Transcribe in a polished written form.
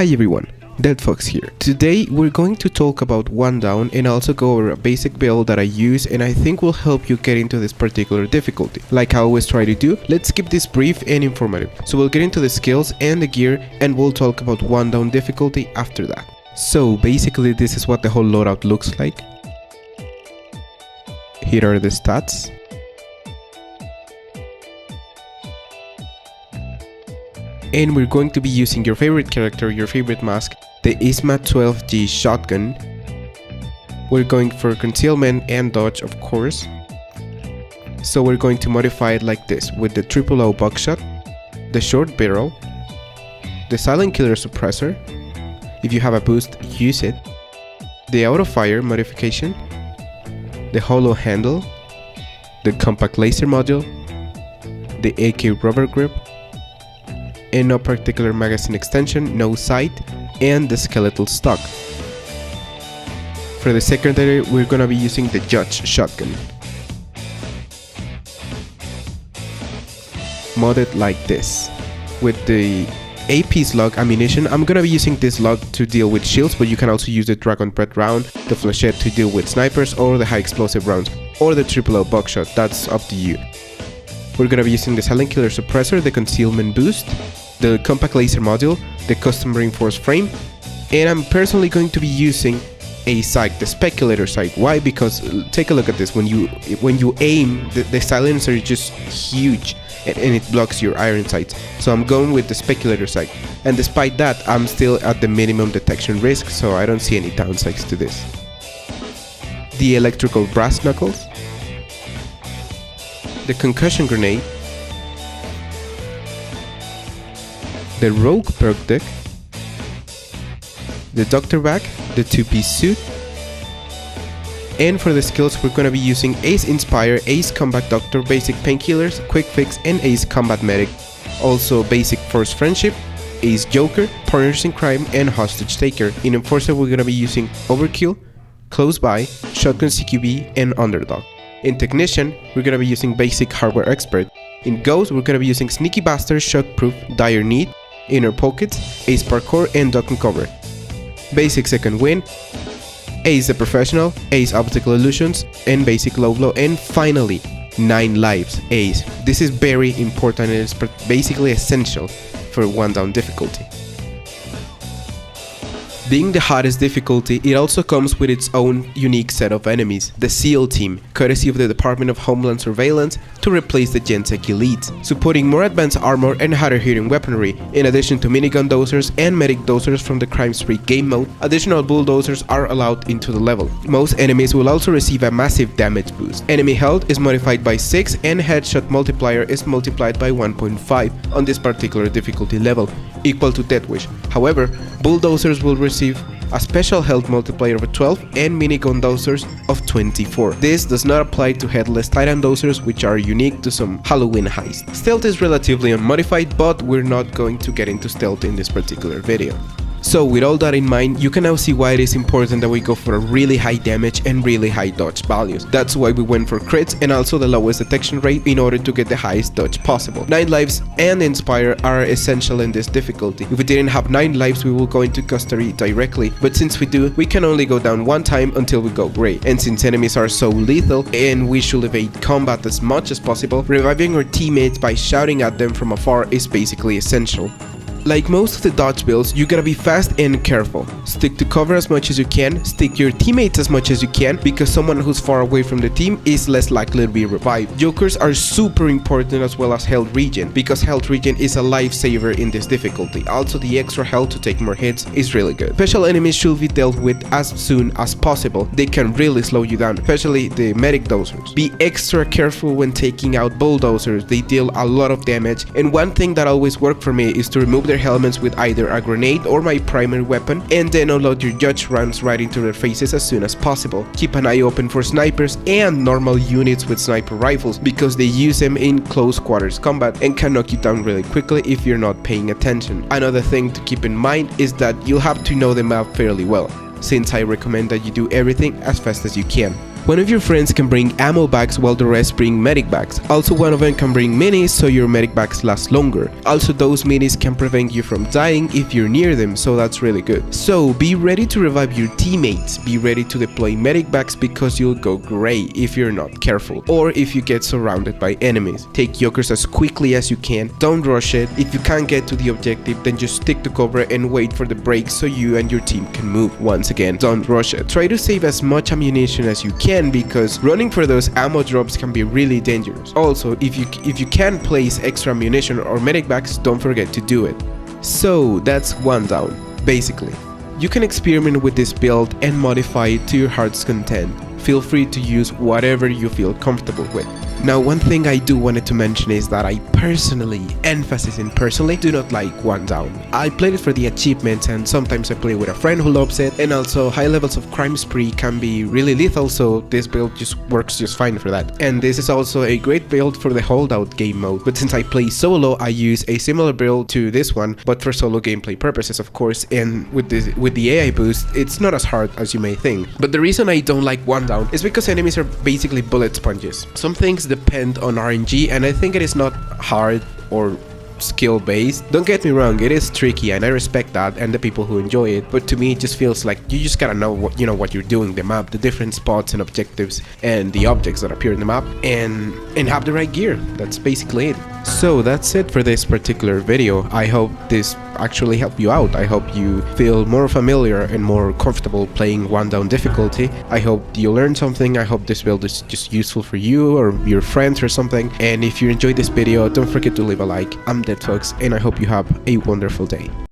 Hi everyone, Deadfox here. Today we're going to talk about one down and also go over a basic build that I use and I think will help you get into this particular difficulty. Like I always try to do, let's keep this brief and informative. So we'll get into the skills and the gear and we'll talk about one down difficulty after that. So basically this is what the whole loadout looks like. Here are the stats. And we're going to be using your favorite character, your favorite mask, the ISMA 12G shotgun. We're going for concealment and dodge, of course. So we're going to modify it like this, with the triple buckshot, the short barrel, the silent killer suppressor. If you have a boost, use it. The auto fire modification, the hollow handle, the compact laser module, the AK rubber grip, and no particular magazine extension, no sight, and the skeletal stock. For the secondary, we're gonna be using the Judge shotgun. Modded like this. With the AP slug ammunition, I'm gonna be using this slug to deal with shields, but you can also use the Dragon Breath round, the flechette to deal with snipers, or the high explosive rounds, or the triple buckshot, that's up to you. We're gonna be using the silent killer suppressor, the concealment boost, the compact laser module, the custom reinforced frame, and I'm personally going to be using a sight, the speculator sight. Why? Because take a look at this. When you aim, the silencer is just huge and it blocks your iron sights. So I'm going with the speculator sight. And despite that, I'm still at the minimum detection risk, so I don't see any downsides to this. The electrical brass knuckles, the concussion grenade, the rogue perk deck, the doctor bag, the two-piece suit, and for the skills we're gonna be using Ace Inspire, Ace Combat Doctor, Basic Painkillers, Quick Fix, and Ace Combat Medic. Also Basic Force Friendship, Ace Joker, Partners in Crime, and Hostage Taker. In Enforcer we're gonna be using Overkill, Close By, Shotgun CQB, and Underdog. In Technician we're gonna be using Basic Hardware Expert. In Ghost we're gonna be using Sneaky Bastard, Shockproof, Dire Need, Inner Pockets, Ace Parkour, and Duck and Cover. Basic Second Wind, Ace the Professional, Ace Optical Illusions, and Basic Low Blow, and finally 9 lives, Ace. This is very important and it's basically essential for one down difficulty. Being the hottest difficulty, it also comes with its own unique set of enemies, the SEAL team, courtesy of the Department of Homeland Surveillance, to replace the Gensec elites, supporting more advanced armor and harder hitting weaponry. In addition to minigun dosers and medic dosers from the Crime Spree game mode, additional bulldozers are allowed into the level. Most enemies will also receive a massive damage boost. Enemy health is modified by 6 and headshot multiplier is multiplied by 1.5 on this particular difficulty level, equal to Death Wish. However, bulldozers will receive a special health multiplier of 12 and minigun dosers of 24. This does not apply to headless Titan dosers, which are unique to some Halloween heists. Stealth is relatively unmodified, but we're not going to get into stealth in this particular video. So with all that in mind, you can now see why it is important that we go for a really high damage and really high dodge values. That's why we went for crits and also the lowest detection rate in order to get the highest dodge possible. 9 lives and Inspire are essential in this difficulty. If we didn't have 9 lives, we will go into custody directly, but since we do, we can only go down one time until we go gray. And since enemies are so lethal and we should evade combat as much as possible, reviving our teammates by shouting at them from afar is basically essential. Like most of the dodge builds, you gotta be fast and careful. Stick to cover as much as you can, stick your teammates as much as you can, because someone who's far away from the team is less likely to be revived. Jokers are super important, as well as health regen, because health regen is a lifesaver in this difficulty. Also the extra health to take more hits is really good. Special enemies should be dealt with as soon as possible. They can really slow you down, especially the medic dosers. Be extra careful when taking out bulldozers, they deal a lot of damage, and one thing that always worked for me is to remove their helmets with either a grenade or my primary weapon, and then unload your judge rounds right into their faces as soon as possible. Keep an eye open for snipers and normal units with sniper rifles, because they use them in close quarters combat and can knock you down really quickly if you're not paying attention. Another thing to keep in mind is that you'll have to know the map fairly well, since I recommend that you do everything as fast as you can. One of your friends can bring ammo bags while the rest bring medic bags. Also, one of them can bring minis so your medic bags last longer. Also, those minis can prevent you from dying if you're near them, so that's really good. So be ready to revive your teammates. Be ready to deploy medic bags because you'll go gray if you're not careful, or if you get surrounded by enemies. Take Jokers as quickly as you can, don't rush it. If you can't get to the objective, then just stick to cover and wait for the break so you and your team can move. Once again, don't rush it. Try to save as much ammunition as you can because running for those ammo drops can be really dangerous. Also, if you can place extra ammunition or medic bags, don't forget to do it. So that's one down, basically. You can experiment with this build and modify it to your heart's content. Feel free to use whatever you feel comfortable with. Now, one thing I do wanted to mention is that I personally, emphasis in personally, do not like one down. I played it for the achievements and sometimes I play with a friend who loves it, and also high levels of crime spree can be really lethal, so this build just works just fine for that. And this is also a great build for the holdout game mode, but since I play solo, I use a similar build to this one, but for solo gameplay purposes of course, and with the AI boost, it's not as hard as you may think. But the reason I don't like one down is because enemies are basically bullet sponges. Some things depend on RNG, and I think it is not hard or skill based. Don't get me wrong, it is tricky and I respect that and the people who enjoy it, but to me it just feels like you just gotta know what you're doing, the map, the different spots and objectives and the objects that appear in the map, and have the right gear. That's basically it. So that's it for this particular video. I hope this actually helped you out. I hope you feel more familiar and more comfortable playing one down difficulty. I hope you learned something. I hope this build is just useful for you or your friends or something. And if you enjoyed this video, don't forget to leave a like. I'm Dead Fox, and I hope you have a wonderful day.